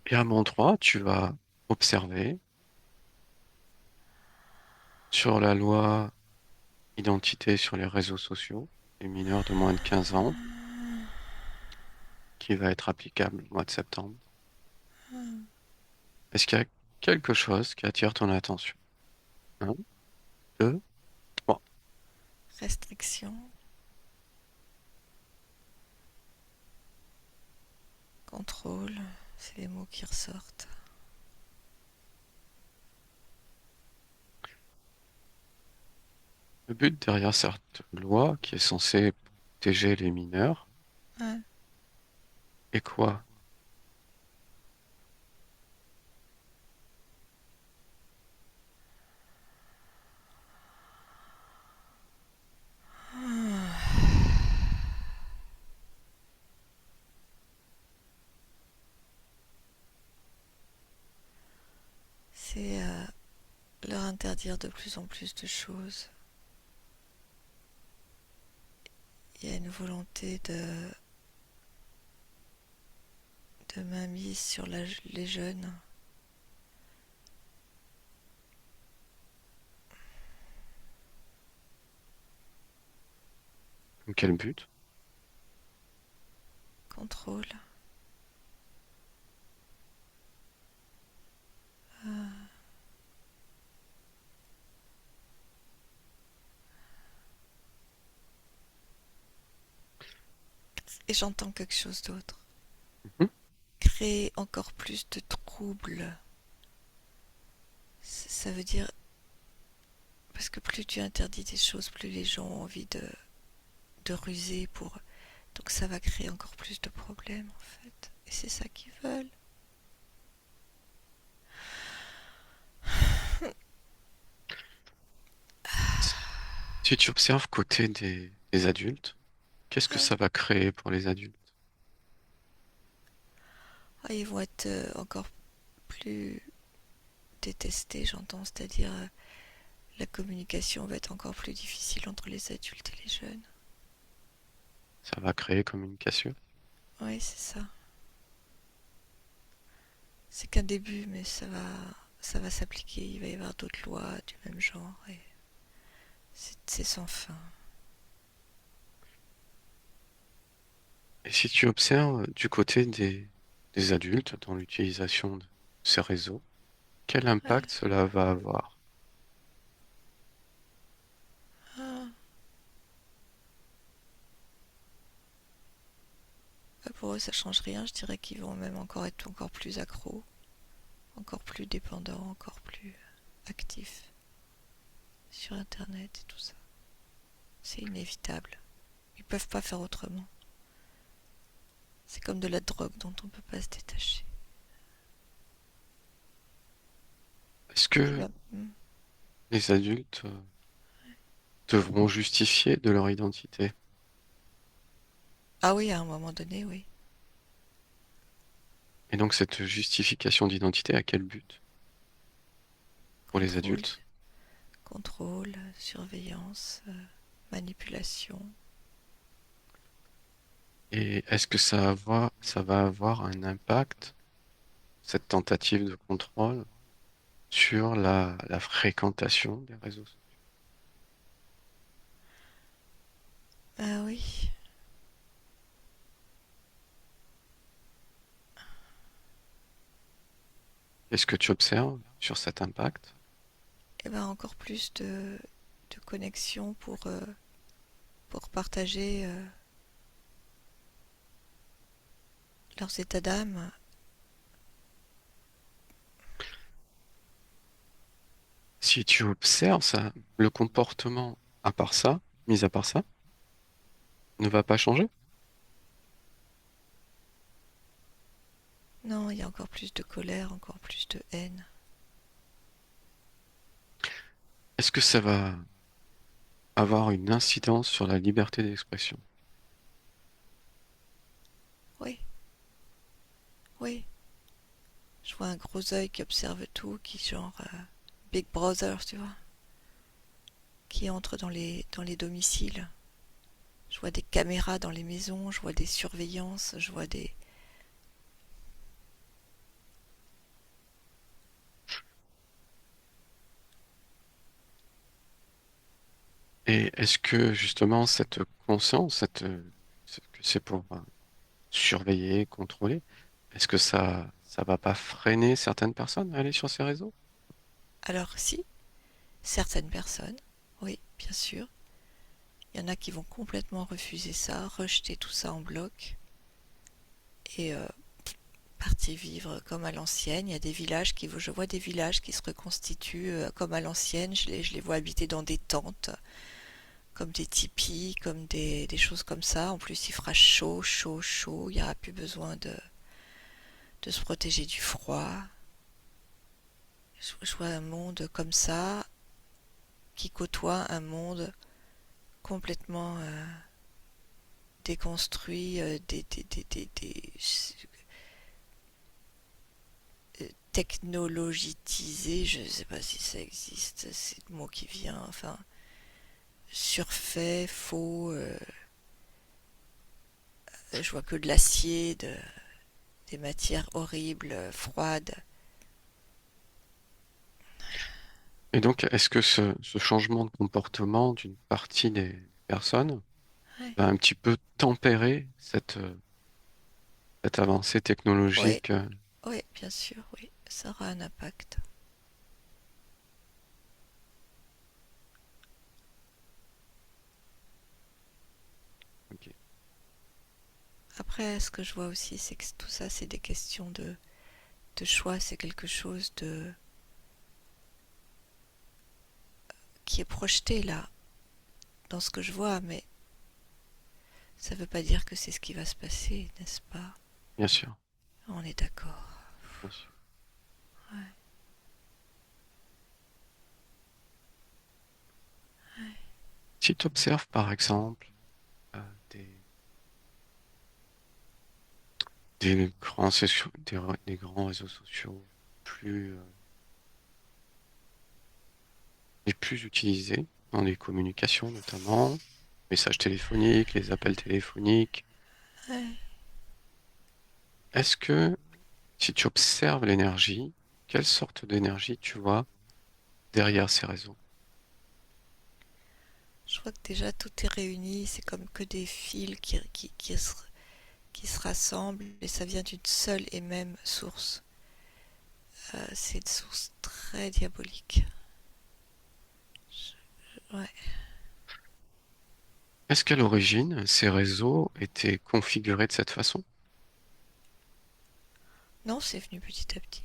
Et à mon droit, tu vas observer sur la loi identité sur les réseaux sociaux des mineurs de moins de 15 ans qui va être applicable au mois de septembre. Est-ce qu'il y a quelque chose qui attire ton attention? Un, deux, trois. Restriction, contrôle, c'est les mots qui ressortent. Le but derrière cette loi qui est censée protéger les mineurs Ouais. est quoi? C'est leur interdire de plus en plus de choses. Il y a une volonté de mainmise sur les jeunes. Quel but? Contrôle. Et j'entends quelque chose d'autre. Mhm. Créer encore plus de troubles. Ça veut dire, parce que plus tu interdis des choses, plus les gens ont envie de ruser pour. Donc ça va créer encore plus de problèmes en fait. Et c'est ça qu'ils veulent. Si tu observes côté des adultes, qu'est-ce que Ouais. ça va créer pour les adultes? Ah, ils vont être encore plus détestés, j'entends. C'est-à-dire la communication va être encore plus difficile entre les adultes et les jeunes. Ça va créer communication. Oui, c'est ça. C'est qu'un début, mais ça va s'appliquer. Il va y avoir d'autres lois du même genre et c'est sans fin. Et si tu observes du côté des adultes dans l'utilisation de ces réseaux, quel Ouais. impact cela va avoir? Ah, bah pour eux, ça change rien. Je dirais qu'ils vont même encore être encore plus accros, encore plus dépendants, encore plus actifs sur Internet et tout ça. C'est inévitable. Ils peuvent pas faire autrement. C'est comme de la drogue dont on peut pas se détacher. Est-ce Et que ben, les adultes devront justifier de leur identité? ah oui, à un moment donné, oui. Et donc cette justification d'identité a quel but pour les Contrôle, adultes? contrôle, surveillance, manipulation. Et est-ce que ça va avoir un impact, cette tentative de contrôle, sur la fréquentation des réseaux sociaux? Ah oui. Est-ce que tu observes sur cet impact? Et ben encore plus de connexion pour partager leurs états d'âme. Si tu observes ça, le comportement, à part ça, mis à part ça, ne va pas changer? Non, il y a encore plus de colère, encore plus de haine. Est-ce que ça va avoir une incidence sur la liberté d'expression? Oui, oui. Je vois un gros œil qui observe tout, qui genre Big Brother, tu vois, qui entre dans les domiciles. Je vois des caméras dans les maisons, je vois des surveillances, je vois des... Et est-ce que justement cette conscience, que c'est pour surveiller, contrôler, est-ce que ça va pas freiner certaines personnes à aller sur ces réseaux? Alors si, certaines personnes, oui, bien sûr, il y en a qui vont complètement refuser ça, rejeter tout ça en bloc et partir vivre comme à l'ancienne. Il y a des villages je vois des villages qui se reconstituent comme à l'ancienne. Je les vois habiter dans des tentes, comme des tipis, comme des choses comme ça. En plus, il fera chaud, chaud, chaud. Il n'y aura plus besoin de se protéger du froid. Je vois un monde comme ça qui côtoie un monde complètement déconstruit, technologitisé, je ne sais pas si ça existe, c'est le mot qui vient, enfin, surfait, faux, je vois que de l'acier, des matières horribles, froides. Et donc, est-ce que ce changement de comportement d'une partie des personnes Ouais. va un petit peu tempérer cette avancée Oui, technologique? oui, bien sûr, oui, ça aura un impact. Ok. Après, ce que je vois aussi, c'est que tout ça, c'est des questions de choix, c'est quelque chose qui est projeté là, dans ce que je vois, mais ça ne veut pas dire que c'est ce qui va se passer, n'est-ce pas? Bien sûr, On est d'accord. bien sûr. Ouais, ouais. Si tu observes par exemple euh, des, des grands réseaux sociaux plus, les plus utilisés dans les communications notamment, messages téléphoniques, les appels téléphoniques, Ouais. est-ce que si tu observes l'énergie, quelle sorte d'énergie tu vois derrière ces réseaux? Je vois que déjà tout est réuni, c'est comme que des fils qui se rassemblent et ça vient d'une seule et même source. C'est une source très diabolique. Ouais. Est-ce qu'à l'origine, ces réseaux étaient configurés de cette façon? Non, c'est venu petit à petit.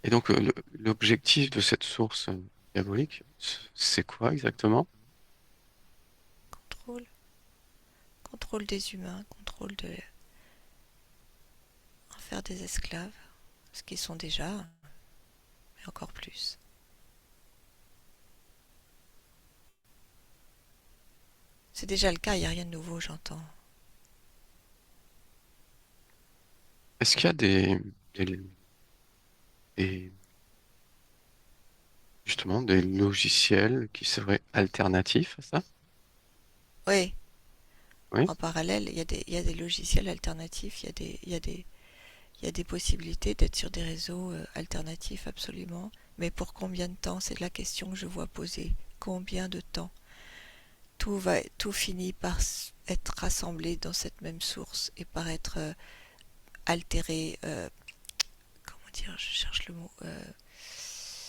Et donc, l'objectif de cette source diabolique, c'est quoi exactement? Contrôle. Contrôle des humains, contrôle de en faire des esclaves. Ce qu'ils sont déjà, mais encore plus. C'est déjà le cas, il n'y a rien de nouveau, j'entends. Est-ce qu'il y a des, des- justement des logiciels qui seraient alternatifs à ça? Oui, Oui, en parallèle, il y a des logiciels alternatifs, il y a des possibilités d'être sur des réseaux alternatifs, absolument. Mais pour combien de temps? C'est la question que je vois poser. Combien de temps? Tout finit par être rassemblé dans cette même source et par être altéré. Comment dire? Je cherche le mot.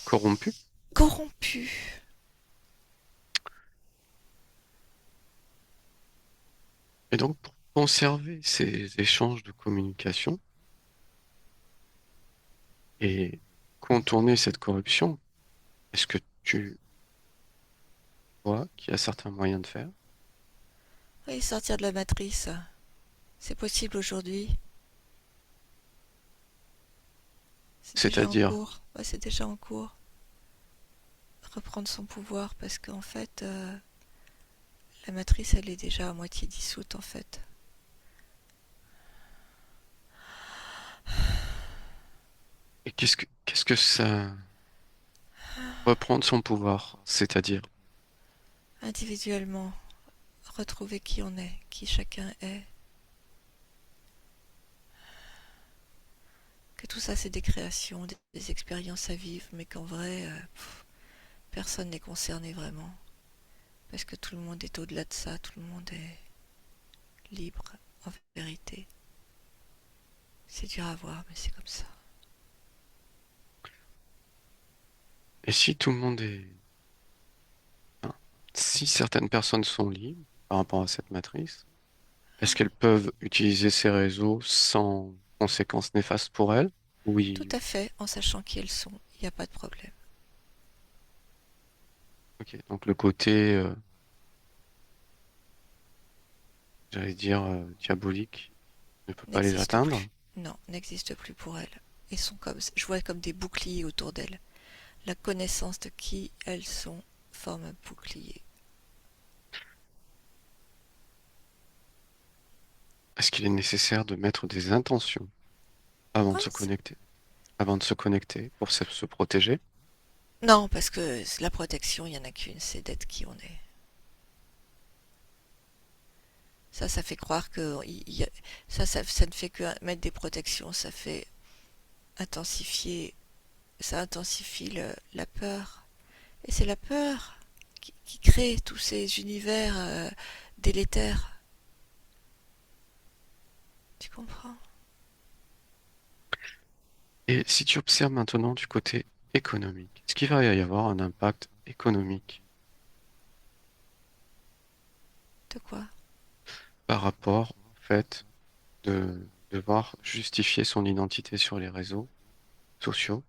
corrompus. Corrompu. Et donc, pour conserver ces échanges de communication et contourner cette corruption, est-ce que tu vois qu'il y a certains moyens de faire? Oui, sortir de la matrice. C'est possible aujourd'hui. C'est déjà en C'est-à-dire, cours. Ouais, c'est déjà en cours. Reprendre son pouvoir parce qu'en fait, la matrice, elle est déjà à moitié dissoute en fait. et qu'est-ce que ça reprendre son pouvoir, c'est-à-dire, Individuellement, retrouver qui on est, qui chacun est. Que tout ça, c'est des créations, des expériences à vivre, mais qu'en vrai, personne n'est concerné vraiment, parce que tout le monde est au-delà de ça, tout le monde est libre, en vérité. C'est dur à voir, mais c'est comme ça. Et si tout le monde est... enfin, si certaines personnes sont libres par rapport à cette matrice, est-ce qu'elles peuvent utiliser ces réseaux sans conséquences néfastes pour elles? Tout Oui. à fait, en sachant qui elles sont, il n'y a pas de problème. Ok. Donc le côté, j'allais dire, diabolique ne peut pas les N'existe atteindre. plus. Non, n'existe plus pour elles. Elles sont comme, je vois comme des boucliers autour d'elles. La connaissance de qui elles sont forme un bouclier. Est-ce qu'il est nécessaire de mettre des intentions avant de Ouais, se connecter? Avant de se connecter pour se protéger? non, parce que la protection, il n'y en a qu'une, c'est d'être qui on est. Ça fait croire que ça ne fait que mettre des protections, ça fait intensifier, ça intensifie la peur. Et c'est la peur qui crée tous ces univers délétères. Tu comprends? Et si tu observes maintenant du côté économique, est-ce qu'il va y avoir un impact économique De quoi? par rapport au fait de devoir justifier son identité sur les réseaux sociaux?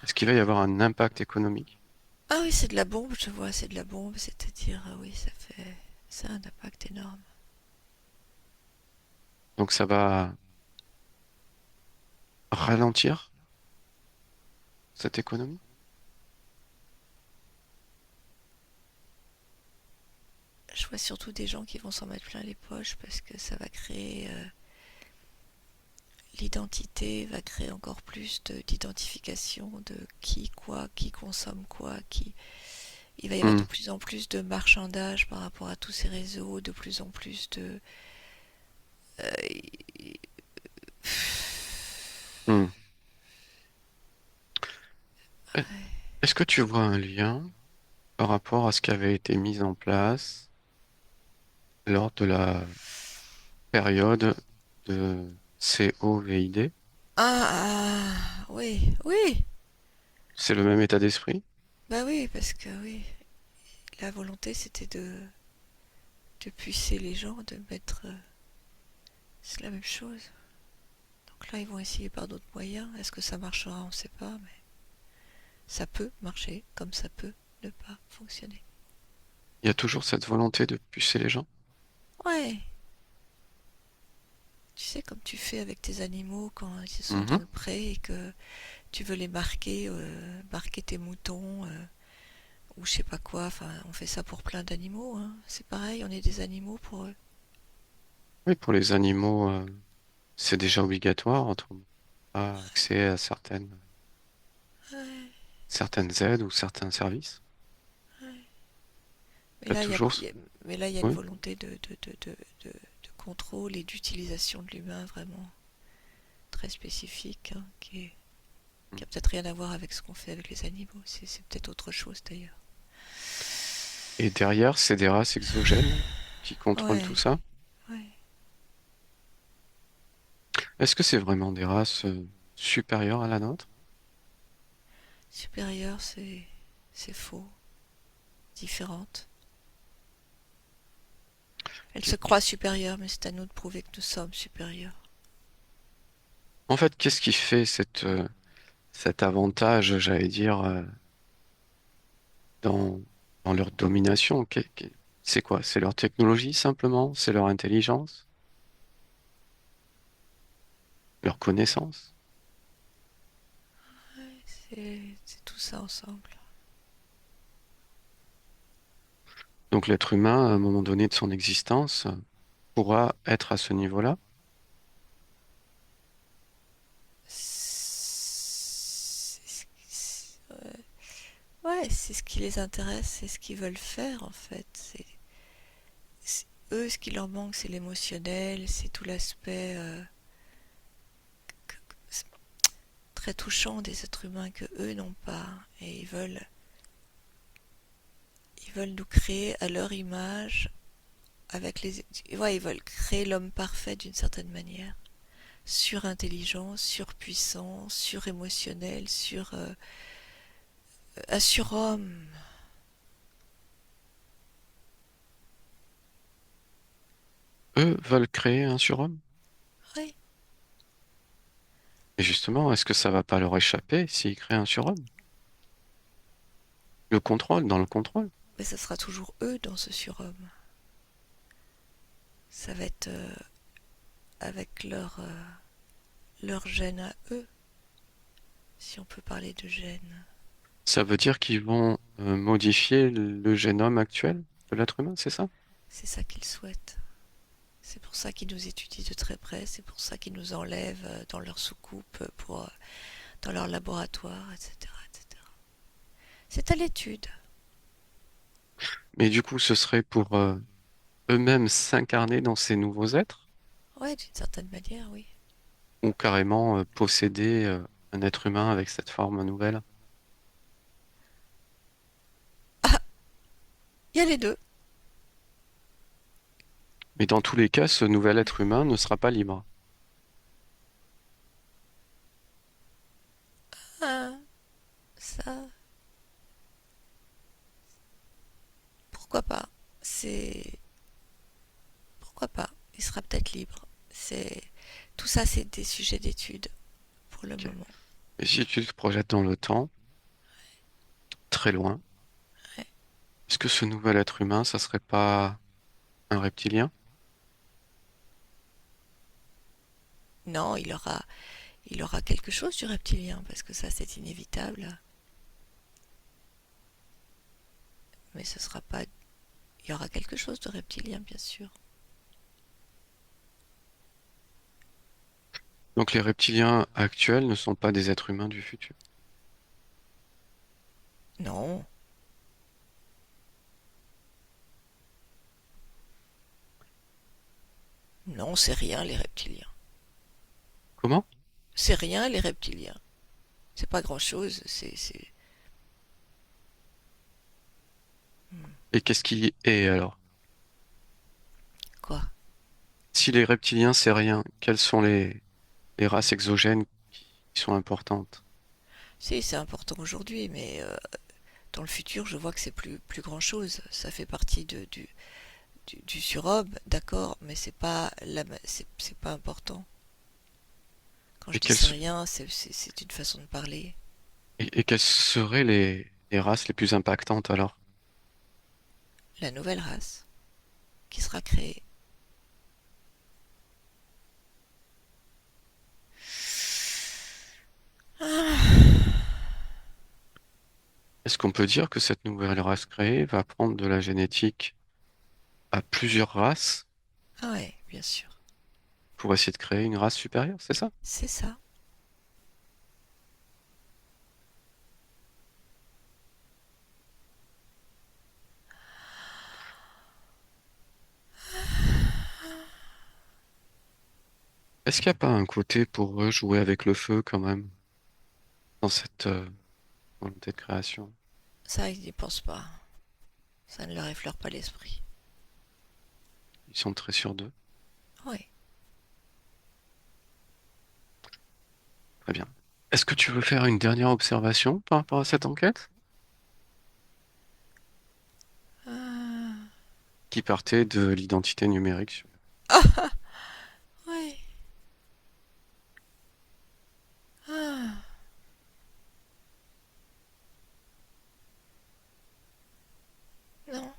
Est-ce qu'il va y avoir un impact économique? Ah oui, c'est de la bombe, je vois, c'est de la bombe, c'est-à-dire, oui, ça a un impact énorme. Donc ça va ralentir cette économie? Je vois surtout des gens qui vont s'en mettre plein les poches parce que ça va créer l'identité, va créer encore plus d'identification de qui, quoi, qui consomme quoi, qui. Il va y avoir Hmm, de plus en plus de marchandage par rapport à tous ces réseaux, de plus en plus de. euh, hmm. Est-ce que tu vois un lien par rapport à ce qui avait été mis en place lors de la période de COVID? Oui, oui, C'est le même état d'esprit? bah oui, parce que oui, la volonté c'était de pucer les gens, de mettre. C'est la même chose. Donc là, ils vont essayer par d'autres moyens. Est-ce que ça marchera? On ne sait pas, mais ça peut marcher comme ça peut ne pas fonctionner. Il y a toujours cette volonté de pucer les gens? Ouais, tu sais, comme tu fais avec tes animaux quand ils sont dans Mhm. le pré et que tu veux les marquer, marquer tes moutons ou je sais pas quoi. Enfin, on fait ça pour plein d'animaux, hein. C'est pareil, on est des animaux pour eux. Oui, pour les animaux, c'est déjà obligatoire, autrement pas accès à Ouais, certaines aides ou certains services. ouais. Mais Il y a là, toujours... mais là, il y a une Oui, volonté de contrôle et d'utilisation de l'humain vraiment très spécifique, hein, qui a peut-être rien à voir avec ce qu'on fait avec les animaux. C'est peut-être autre chose d'ailleurs. et derrière, c'est des races exogènes qui contrôlent tout Ouais, ça. ouais. Est-ce que c'est vraiment des races supérieures à la nôtre? Supérieure, c'est faux. Différente. Elle se croit supérieure, mais c'est à nous de prouver que nous sommes supérieurs. En fait, qu'est-ce qui fait cet avantage, j'allais dire, dans, dans leur domination? C'est quoi? C'est leur technologie simplement? C'est leur intelligence? Leur connaissance? Ouais, c'est tout ça ensemble. Donc l'être humain, à un moment donné de son existence, pourra être à ce niveau-là? Ouais, c'est ce qui les intéresse, c'est ce qu'ils veulent faire en fait. Eux, ce qui leur manque, c'est l'émotionnel, c'est tout l'aspect très touchant des êtres humains que eux n'ont pas. Et ils veulent Ils veulent nous créer à leur image, avec les... Ouais, ils veulent créer l'homme parfait d'une certaine manière. Surintelligent, surpuissant, surémotionnel, un surhomme. Eux veulent créer un surhomme. Oui, Et justement, est-ce que ça va pas leur échapper s'ils créent un surhomme? Le contrôle, dans le contrôle. mais ça sera toujours eux dans ce surhomme. Ça va être avec leur gène à eux, si on peut parler de gène. Ça veut dire qu'ils vont modifier le génome actuel de l'être humain, c'est ça? C'est ça qu'ils souhaitent. C'est pour ça qu'ils nous étudient de très près, c'est pour ça qu'ils nous enlèvent dans leur soucoupe, dans leur laboratoire, etc., etc. C'est à l'étude. Mais du coup, ce serait pour eux-mêmes s'incarner dans ces nouveaux êtres Ouais, d'une certaine manière, oui. ou carrément posséder un être humain avec cette forme nouvelle. Ah, il y a les deux. Mais dans tous les cas, ce nouvel être humain ne sera pas libre. Ah, ça, pourquoi pas? C'est pourquoi pas? Il sera peut-être libre. C'est tout ça, c'est des sujets d'étude pour le Ok. moment. Et si tu te projettes dans le temps, très loin, Ouais. est-ce que ce nouvel être humain, ça serait pas un reptilien? Non, il aura quelque chose du reptilien parce que ça, c'est inévitable. Mais ce sera pas. Il y aura quelque chose de reptilien, bien sûr. Donc les reptiliens actuels ne sont pas des êtres humains du futur. Non, non, c'est rien les reptiliens. Comment? C'est rien les reptiliens. C'est pas grand-chose. Hmm. Et qu'est-ce qui est alors? Quoi? Si les reptiliens, c'est rien, quelles sont les races exogènes qui sont importantes? Si, c'est important aujourd'hui, mais dans le futur, je vois que c'est plus grand-chose. Ça fait partie du surhomme, d'accord, mais c'est pas important. Quand je Et dis quelles, c'est s- rien, c'est une façon de parler. et quelles seraient les races les plus impactantes alors? La nouvelle race qui sera créée. Est-ce qu'on peut dire que cette nouvelle race créée va prendre de la génétique à plusieurs races Ah ouais, bien sûr. pour essayer de créer une race supérieure, c'est ça? C'est ça. Est-ce qu'il n'y a pas un côté pour eux jouer avec le feu quand même dans cette volonté de création? Ça, ils n'y pensent pas. Ça ne leur effleure pas l'esprit. Ils sont très sûrs d'eux. Oui. Très bien. Est-ce que tu veux faire une dernière observation par rapport à cette enquête Ah, qui partait de l'identité numérique? oui. Ah, non,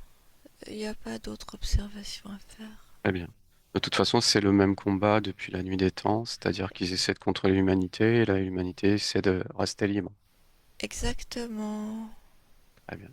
il n'y a pas d'autre observation à faire. Très bien. De toute façon, c'est le même combat depuis la nuit des temps, c'est-à-dire qu'ils essaient de contrôler l'humanité et l'humanité essaie de rester libre. Exactement. Très bien.